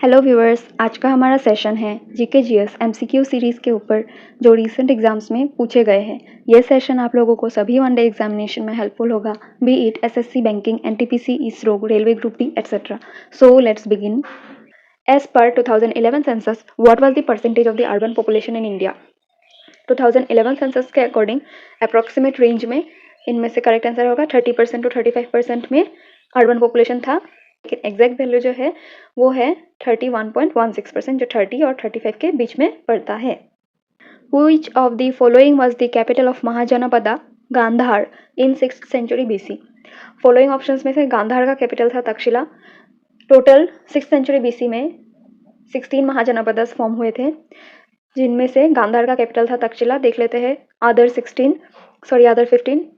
Hello viewers, आज का हमारा सेशन है जीके जीएस एमसीक्यू सीरीज़ के ऊपर जो रीसेंट एग्जाम्स में पूछे गए हैं। ये सेशन आप लोगों को सभी वनडे एग्जामिनेशन में हेल्पफुल होगा, be it SSC banking, NTPC, ISRO, railway group D etcetera. So let's begin. As per 2011 census, what was the percentage of the urban population in India? 2011 census के अकॉर्डिंग अप्रॉक्सीमेट रेंज में इनमें से correct answer होगा 30% to 35% में urban population था, लेकिन exact value जो है वो है 31.16%, जो 30 और 35 के बीच में पड़ता है। Which of the following was the capital of Mahajanapada Gandhara in 6th century BC? Following options में से गांधार का कैपिटल था Takshashila. Total 6th century BC में 16 महाजनपदस फॉर्म हुए थे, जिनमें से गांधार का कैपिटल था तक्षशिला। देख लेते हैं अदर 15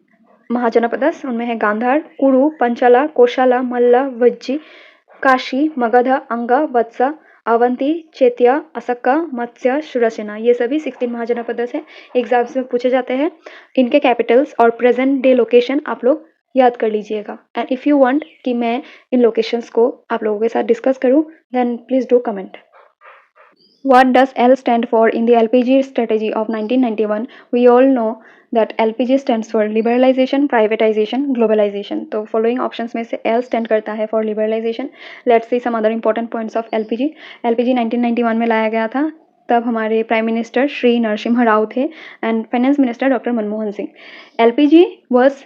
महाजनपदस, उनमें है गांधार, कुरु, पंचाला, कोशाला, मल्ला, वज्जी, काशी, मगध, अंगा, वत्सा, अवंती, चेतिया, असक्का, मत्स्य, शुरसेना। ये सभी 16 महाजनपदस हैं, एग्जाम्स में पूछे जाते हैं। इनके कैपिटल्स और प्रेजेंट डे लोकेशन आप लोग याद कर लीजिएगा। एंड इफ़ यू वांट कि मैं इन लोकेशंस को आप लोगों के साथ डिस्कस करूं, then please do comment. What does L stand for in the LPG strategy of 1991? We all know that LPG stands for liberalization, privatization, globalization. तो following options में से L stand करता है for liberalization. Let's see some other important points of LPG. LPG 1991 में लाया गया था, तब हमारे प्राइम मिनिस्टर श्री नरसिम्हा राव थे and finance minister doctor Manmohan Singh. LPG was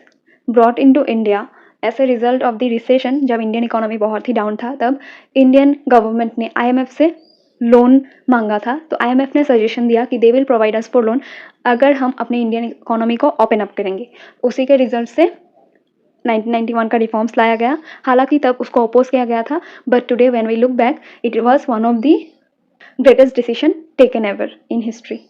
brought into India as a result of the recession. जब इंडियन इकोनॉमी बहुत ही डाउन था, तब इंडियन गवर्नमेंट ने IMF से लोन मांगा था। तो IMF ने सजेशन दिया कि they will provide us for loan अगर हम अपने इंडियन इकोनॉमी को ओपन अप करेंगे। उसी के रिजल्ट से 1991 का रिफॉर्म्स लाया गया। हालांकि तब उसको अपोज किया गया था, but today when we look back, it was one of the greatest decision taken ever in history.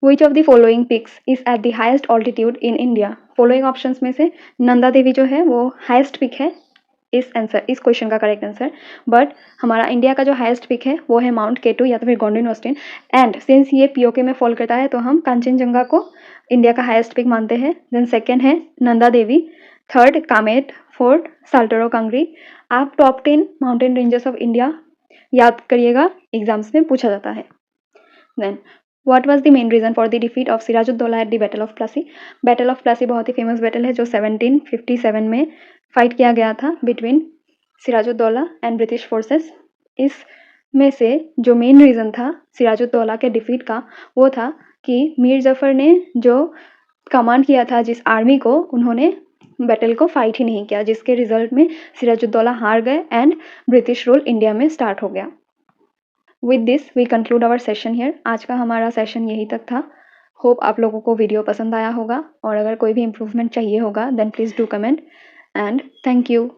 Which of the following peaks is at the highest altitude in India? Following options में से नंदा देवी जो है वो highest pick है इस question का correct answer. But हमारा India का जो हाईएस्ट पिक है वो है माउंट केटू या तो फिर गोंडिन ऑस्टिन। एंड सिंस ये पीओके में फॉल करता है तो हम कांचनजंगा को इंडिया का हाईएस्ट पिक मानते हैं। देन सेकेंड है नंदा देवी, थर्ड कामेट, फोर्थ साल्टोरो कांगरी। आप top 10 mountain ranges of India याद करिएगा, एग्जाम्स में पूछा जाता है। Then What was the main reason for the defeat of Sirajuddaula at the Battle of Plassey? Battle of Plassey बहुत ही फेमस बैटल है जो 1757 में फाइट किया गया था between Sirajuddaula and British forces. इसमें से जो मेन रीज़न था सिराजुद्दौला के डिफीट का वो था कि मीर जफ़र ने जो कमांड किया था जिस आर्मी को, उन्होंने बैटल को फाइट ही नहीं किया, जिसके रिजल्ट में सिराजुद्दौला हार गए एंड ब्रिटिश रूल इंडिया में स्टार्ट हो गया। With this we conclude our session here. आज का हमारा सेशन यही तक था। होप आप लोगों को वीडियो पसंद आया होगा, और अगर कोई भी इम्प्रूवमेंट चाहिए होगा then please do comment and thank you.